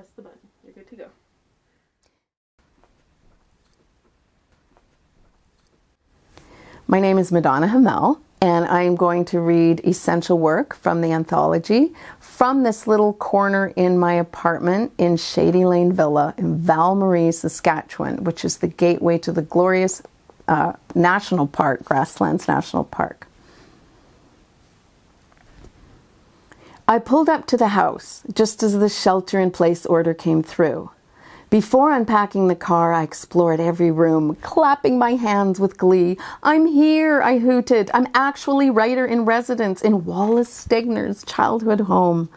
press the button. You're good to go. My name is Madonna Hamel, and I am going to read essential work from the anthology from this little corner in my apartment in Shady Lane Villa in Val Marie, Saskatchewan, which is the gateway to the glorious national park, Grasslands National Park. I pulled up to the house just as the shelter-in-place order came through. Before unpacking the car, I explored every room, clapping my hands with glee. "I'm here," I hooted. "I'm actually writer in residence in Wallace Stegner's childhood home."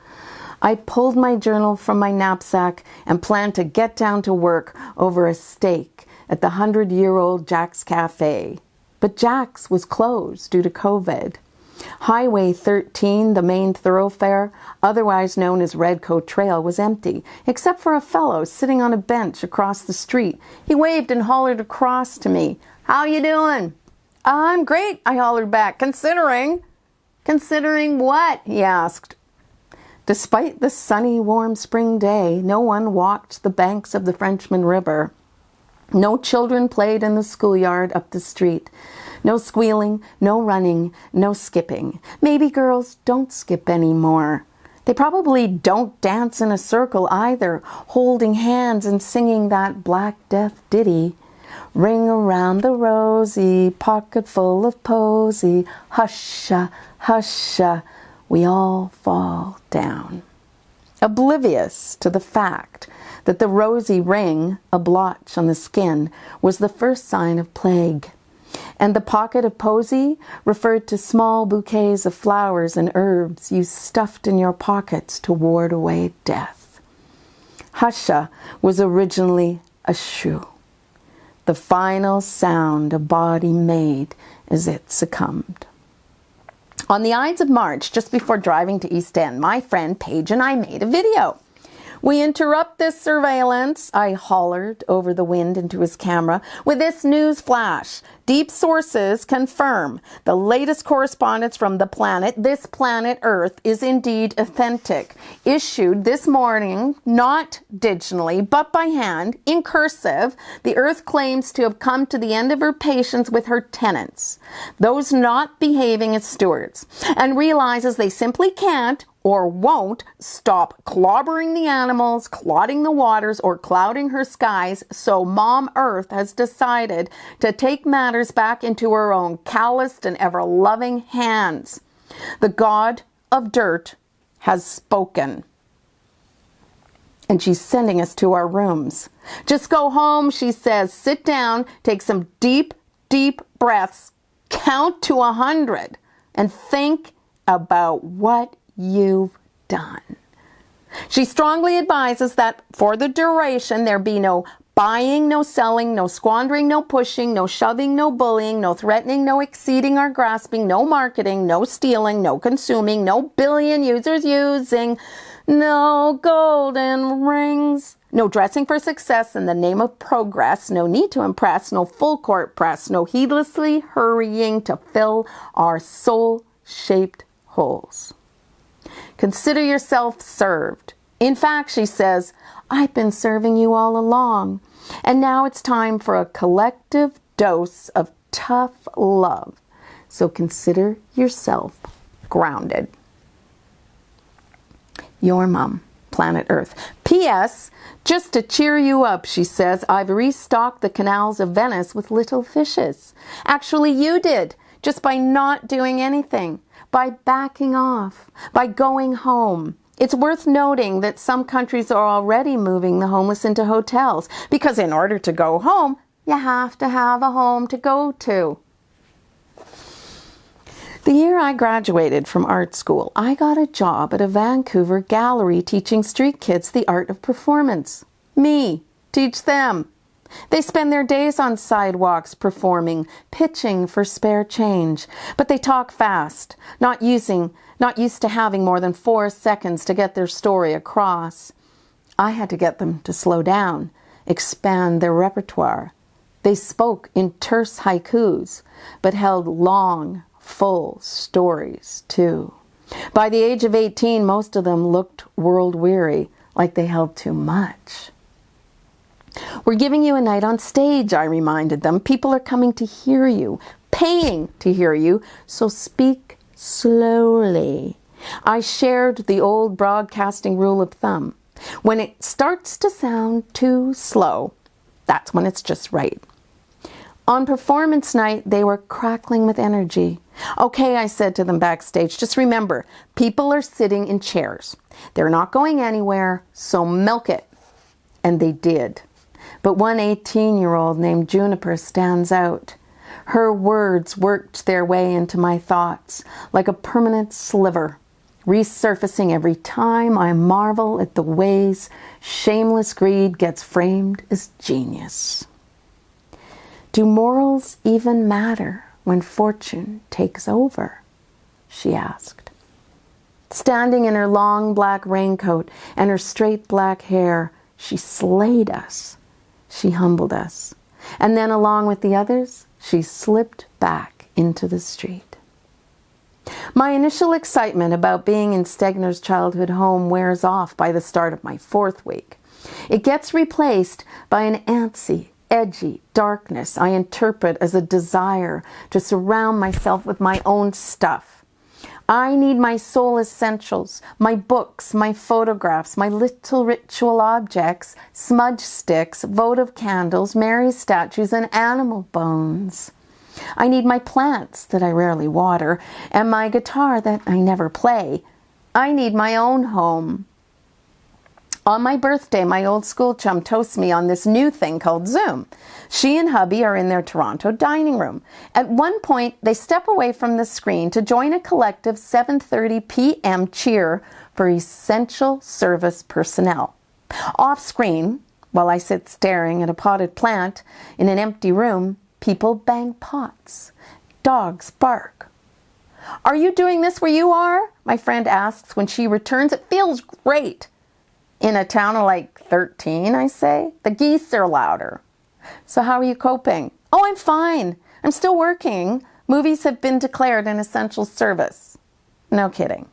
I pulled my journal from my knapsack and planned to get down to work over a steak at the 100-year-old Jack's Cafe. But Jack's was closed due to COVID. Highway 13, the main thoroughfare, otherwise known as Redcoat Trail, was empty, except for a fellow sitting on a bench across the street. He waved and hollered across to me. "How you doing?" "I'm great," I hollered back. "Considering." "Considering what?" he asked. Despite the sunny, warm spring day, no one walked the banks of the Frenchman River. No children played in the schoolyard up the street. No squealing, no running, no skipping. Maybe girls don't skip anymore. They probably don't dance in a circle either, holding hands and singing that Black Death ditty. "Ring around the rosy, pocket full of posy, husha, husha, we all fall down." Oblivious to the fact that the rosy ring, a blotch on the skin, was the first sign of plague. And the pocket of posy referred to small bouquets of flowers and herbs you stuffed in your pockets to ward away death. Husha was originally a shoo, the final sound a body made as it succumbed. On the Ides of March, just before driving to East End, my friend Paige and I made a video. "We interrupt this surveillance," I hollered over the wind into his camera, "with this news flash. Deep sources confirm the latest correspondence from the planet, this planet Earth, is indeed authentic. Issued this morning, not digitally, but by hand, in cursive, the Earth claims to have come to the end of her patience with her tenants, those not behaving as stewards, and realizes they simply can't or won't stop clobbering the animals, clotting the waters, or clouding her skies, so Mom Earth has decided to take matters back into her own calloused and ever-loving hands. The god of dirt has spoken." And she's sending us to our rooms. "Just go home," she says. "Sit down, take some deep, deep breaths, count to 100, and think about what you've done." She strongly advises that for the duration there be no buying, no selling, no squandering, no pushing, no shoving, no bullying, no threatening, no exceeding or grasping, no marketing, no stealing, no consuming, no billion users using, no golden rings, no dressing for success in the name of progress, no need to impress, no full court press, no heedlessly hurrying to fill our soul-shaped holes. Consider yourself served. In fact, she says, I've been serving you all along. And now it's time for a collective dose of tough love. So consider yourself grounded. Your mom, Planet Earth. P.S. Just to cheer you up, she says, I've restocked the canals of Venice with little fishes. Actually, you did, just by not doing anything, by backing off, by going home. It's worth noting that some countries are already moving the homeless into hotels, because in order to go home, you have to have a home to go to. The year I graduated from art school, I got a job at a Vancouver gallery teaching street kids the art of performance. Me, teach them. They spend their days on sidewalks performing, pitching for spare change. But they talk fast, not used to having more than 4 seconds to get their story across. I had to get them to slow down, expand their repertoire. They spoke in terse haikus, but held long, full stories, too. By the age of 18, most of them looked world-weary. like they held too much. We're giving you a night on stage, I reminded them. People are coming to hear you, paying to hear you, so speak slowly. I shared the old broadcasting rule of thumb. When it starts to sound too slow, that's when it's just right. On performance night, they were crackling with energy. Okay, I said to them backstage, just remember, people are sitting in chairs. They're not going anywhere, so milk it. And they did. But one 18-year-old named Juniper stands out. Her words worked their way into my thoughts like a permanent sliver, resurfacing every time I marvel at the ways shameless greed gets framed as genius. Do morals even matter when fortune takes over? She asked. Standing in her long black raincoat and her straight black hair, she slayed us. She humbled us. And then along with the others, she slipped back into the street. My initial excitement about being in Stegner's childhood home wears off by the start of my 4th week. It gets replaced by an antsy, edgy darkness I interpret as a desire to surround myself with my own stuff. I need my soul essentials, my books, my photographs, my little ritual objects, smudge sticks, votive candles, Mary statues, and animal bones. I need my plants that I rarely water, and my guitar that I never play. I need my own home. On my birthday, my old school chum toasts me on this new thing called Zoom. She and hubby are in their Toronto dining room. At one point, they step away from the screen to join a collective 7:30 p.m. cheer for essential service personnel. Off screen, while I sit staring at a potted plant in an empty room, people bang pots. Dogs bark. Are you doing this where you are? My friend asks when she returns. It feels great. In a town of like 13, I say. The geese are louder. So how are you coping? Oh, I'm fine. I'm still working. Movies have been declared an essential service. No kidding.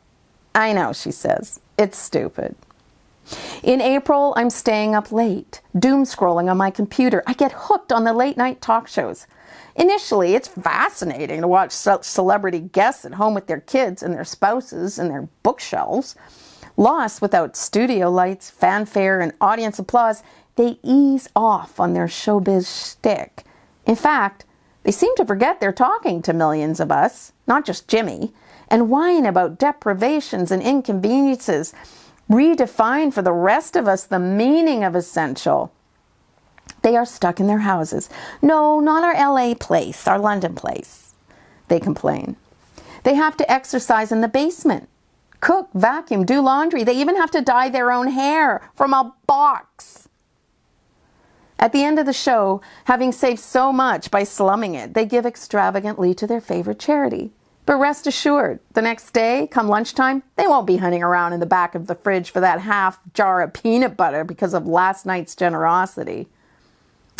I know, she says. It's stupid. In April, I'm staying up late, doom scrolling on my computer. I get hooked on the late night talk shows. Initially, it's fascinating to watch celebrity guests at home with their kids and their spouses and their bookshelves. Lost without studio lights, fanfare, and audience applause, they ease off on their showbiz shtick. In fact, they seem to forget they're talking to millions of us, not just Jimmy, and whine about deprivations and inconveniences, redefine for the rest of us the meaning of essential. They are stuck in their houses. No, not our LA place, our London place, they complain. They have to exercise in the basement. Cook, vacuum, do laundry. They even have to dye their own hair from a box. At the end of the show, having saved so much by slumming it, they give extravagantly to their favorite charity. But rest assured, the next day, come lunchtime, they won't be hunting around in the back of the fridge for that half jar of peanut butter because of last night's generosity.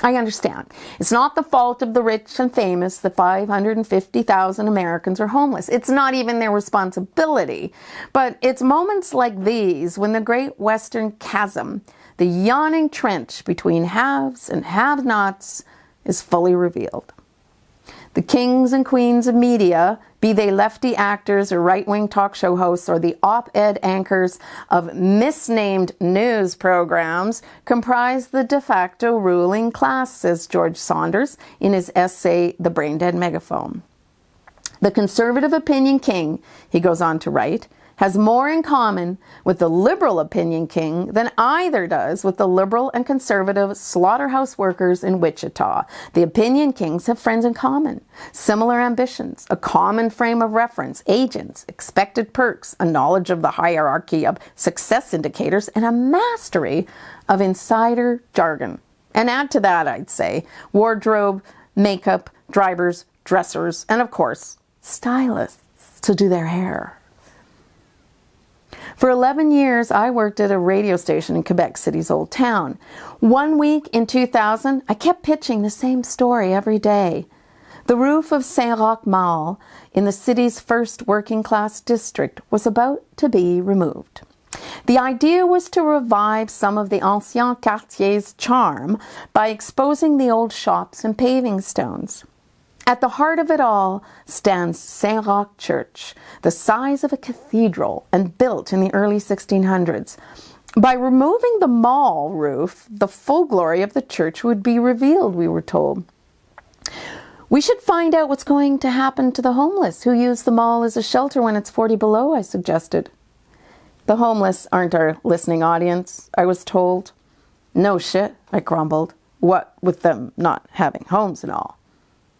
I understand. It's not the fault of the rich and famous that 550,000 Americans are homeless. It's not even their responsibility. But it's moments like these when the great Western chasm, the yawning trench between haves and have-nots, is fully revealed. The kings and queens of media, be they lefty actors or right-wing talk show hosts or the op-ed anchors of misnamed news programs, comprise the de facto ruling class, says George Saunders in his essay, The Brain-Dead Megaphone. The conservative opinion king, he goes on to write, has more in common with the liberal opinion king than either does with the liberal and conservative slaughterhouse workers in Wichita. The opinion kings have friends in common, similar ambitions, a common frame of reference, agents, expected perks, a knowledge of the hierarchy of success indicators, and a mastery of insider jargon. And add to that, I'd say, wardrobe, makeup, drivers, dressers, and of course, stylists to do their hair. For 11 years, I worked at a radio station in Quebec City's old town. One week in 2000, I kept pitching the same story every day. The roof of Saint-Roch Mall in the city's first working-class district was about to be removed. The idea was to revive some of the ancien quartier's charm by exposing the old shops and paving stones. At the heart of it all stands Saint-Roch Church, the size of a cathedral and built in the early 1600s. By removing the mall roof, the full glory of the church would be revealed, we were told. We should find out what's going to happen to the homeless who use the mall as a shelter when it's 40 below, I suggested. The homeless aren't our listening audience, I was told. No shit, I grumbled. What with them not having homes and all.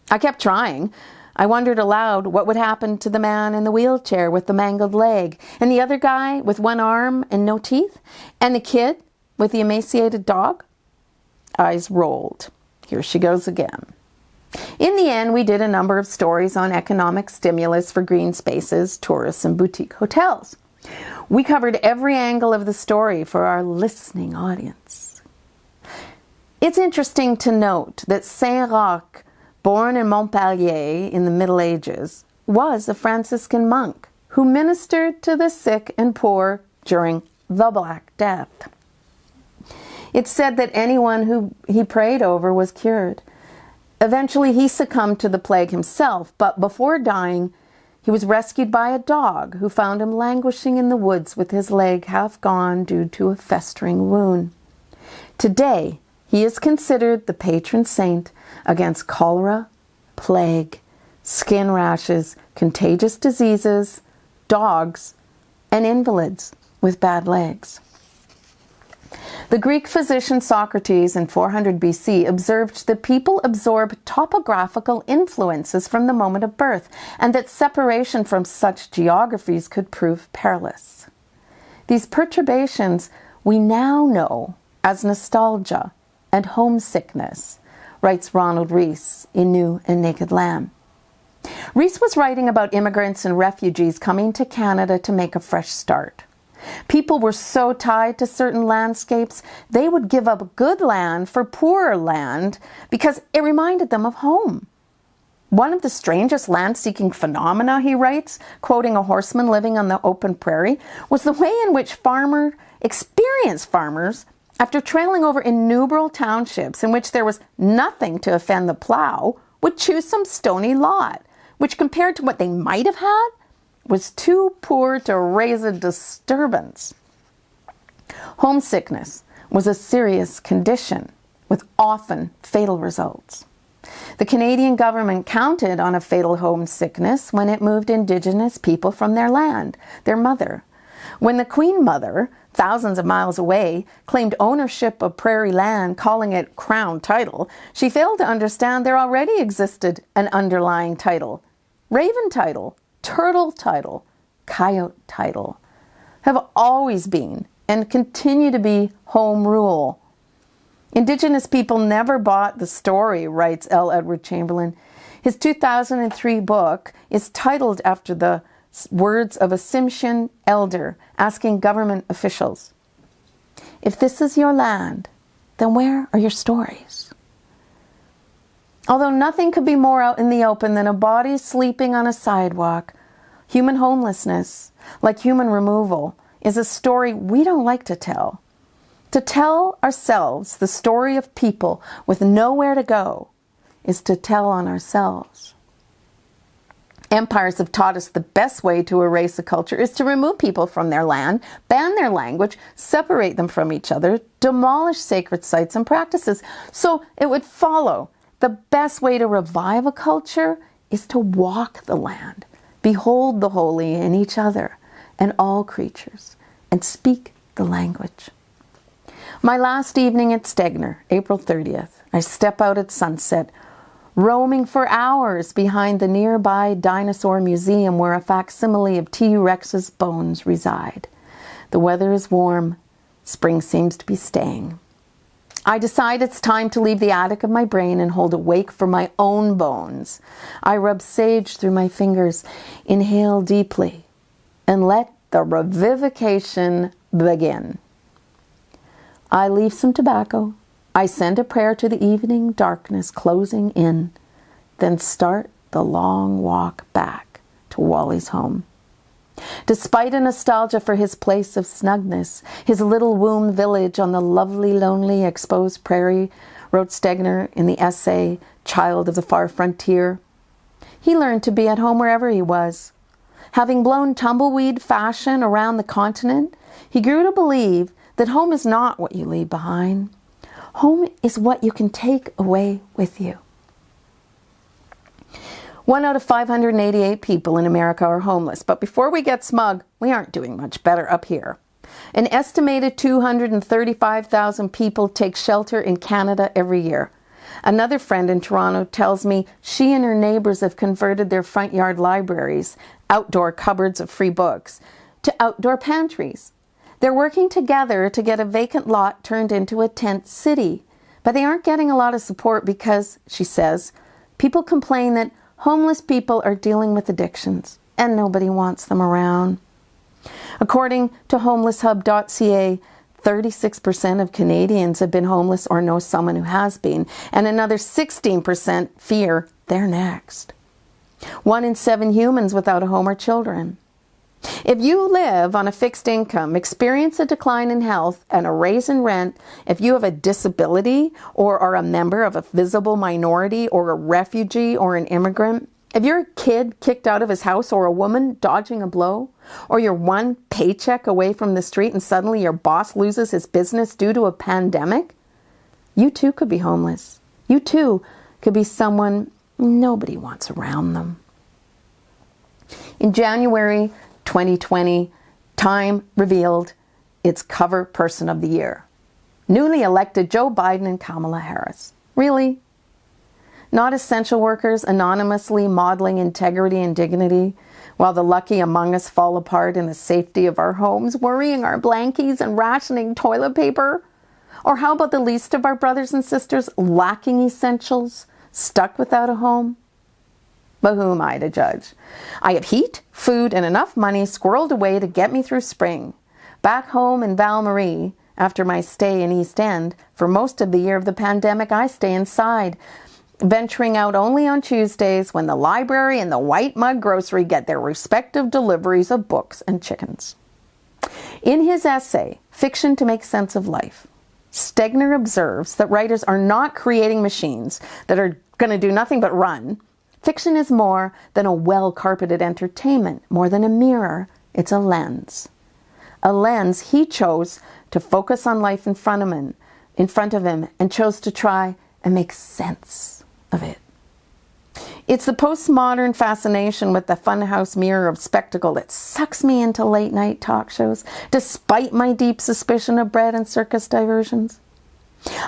I kept trying. I wondered aloud what would happen to the man in the wheelchair with the mangled leg, and the other guy with one arm and no teeth, and the kid with the emaciated dog. Eyes rolled. Here she goes again. In the end, we did a number of stories on economic stimulus for green spaces, tourists, and boutique hotels. We covered every angle of the story for our listening audience. It's interesting to note that Saint-Roch, born in Montpellier in the Middle Ages, was a Franciscan monk who ministered to the sick and poor during the Black Death. It's said that anyone who he prayed over was cured. Eventually, he succumbed to the plague himself, but before dying, he was rescued by a dog who found him languishing in the woods with his leg half gone due to a festering wound. Today, he is considered the patron saint against cholera, plague, skin rashes, contagious diseases, dogs, and invalids with bad legs. The Greek physician Socrates in 400 BC observed that people absorb topographical influences from the moment of birth, and that separation from such geographies could prove perilous. These perturbations we now know as nostalgia and homesickness, writes Ronald Rees in New and Naked Lamb. Rees was writing about immigrants and refugees coming to Canada to make a fresh start. People were so tied to certain landscapes, they would give up good land for poorer land because it reminded them of home. One of the strangest land-seeking phenomena, he writes, quoting a horseman living on the open prairie, was the way in which experienced farmers, after trailing over innumerable townships in which there was nothing to offend the plow, would choose some stony lot, which compared to what they might have had, was too poor to raise a disturbance. Homesickness was a serious condition with often fatal results. The Canadian government counted on a fatal homesickness when it moved Indigenous people from their land, their mother. When the Queen Mother, thousands of miles away, claimed ownership of prairie land, calling it Crown title, she failed to understand there already existed an underlying title. Raven title, turtle title, coyote title have always been and continue to be home rule. Indigenous people never bought the story, writes L. Edward Chamberlain. His 2003 book is titled after the words of a Tsimshian elder asking government officials, "If this is your land, then where are your stories?" Although nothing could be more out in the open than a body sleeping on a sidewalk, human homelessness, like human removal, is a story we don't like to tell. To tell ourselves the story of people with nowhere to go is to tell on ourselves. Empires have taught us the best way to erase a culture is to remove people from their land, ban their language, separate them from each other, demolish sacred sites and practices. So it would follow the best way to revive a culture is to walk the land, behold the holy in each other and all creatures, and speak the language. My last evening at Stegner, April 30th, I step out at sunset, roaming for hours behind the nearby dinosaur museum where a facsimile of T-Rex's bones reside. The weather is warm. Spring seems to be staying. I decide it's time to leave the attic of my brain and hold a wake for my own bones. I rub sage through my fingers, inhale deeply, and let the revivification begin. I leave some tobacco. I send a prayer to the evening darkness closing in, then start the long walk back to Wally's home. Despite a nostalgia for his place of snugness, his little womb village on the lovely, lonely, exposed prairie, wrote Stegner in the essay, Child of the Far Frontier, he learned to be at home wherever he was. Having blown tumbleweed fashion around the continent, he grew to believe that home is not what you leave behind. Home is what you can take away with you. 1 out of 588 people in America are homeless, but before we get smug, we aren't doing much better up here. An estimated 235,000 people take shelter in Canada every year. Another friend in Toronto tells me she and her neighbors have converted their front yard libraries, outdoor cupboards of free books, to outdoor pantries. They're working together to get a vacant lot turned into a tent city, but they aren't getting a lot of support because, she says, people complain that homeless people are dealing with addictions and nobody wants them around. According to homelesshub.ca, 36% of Canadians have been homeless or know someone who has been, and another 16% fear they're next. 1 in 7 humans without a home are children. If you live on a fixed income, experience a decline in health and a raise in rent, if you have a disability or are a member of a visible minority or a refugee or an immigrant, if you're a kid kicked out of his house or a woman dodging a blow, or you're one paycheck away from the street and suddenly your boss loses his business due to a pandemic, you too could be homeless. You too could be someone nobody wants around them. In January 2020, Time revealed its cover person of the year. Newly elected Joe Biden and Kamala Harris. Really? Not essential workers anonymously modeling integrity and dignity, while the lucky among us fall apart in the safety of our homes, worrying our blankies and rationing toilet paper? Or how about the least of our brothers and sisters lacking essentials, stuck without a home? But who am I to judge? I have heat, food, and enough money squirreled away to get me through spring. Back home in Val-Marie, after my stay in East End, for most of the year of the pandemic, I stay inside, venturing out only on Tuesdays when the library and the White Mug Grocery get their respective deliveries of books and chickens. In his essay, Fiction to Make Sense of Life, Stegner observes that writers are not creating machines that are going to do nothing but run. Fiction is more than a well-carpeted entertainment, more than a mirror. It's a lens. A lens he chose to focus on life in front of him, and chose to try and make sense of it. It's the postmodern fascination with the funhouse mirror of spectacle that sucks me into late-night talk shows, despite my deep suspicion of bread and circus diversions.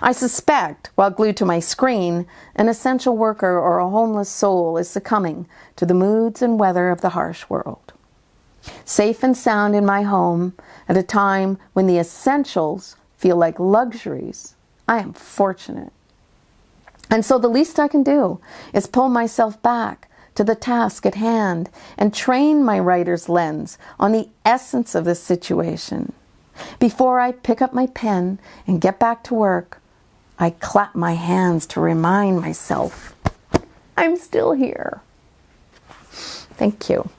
I suspect, while glued to my screen, an essential worker or a homeless soul is succumbing to the moods and weather of the harsh world. Safe and sound in my home, at a time when the essentials feel like luxuries, I am fortunate. And so the least I can do is pull myself back to the task at hand and train my writer's lens on the essence of this situation. Before I pick up my pen and get back to work, I clap my hands to remind myself I'm still here. Thank you.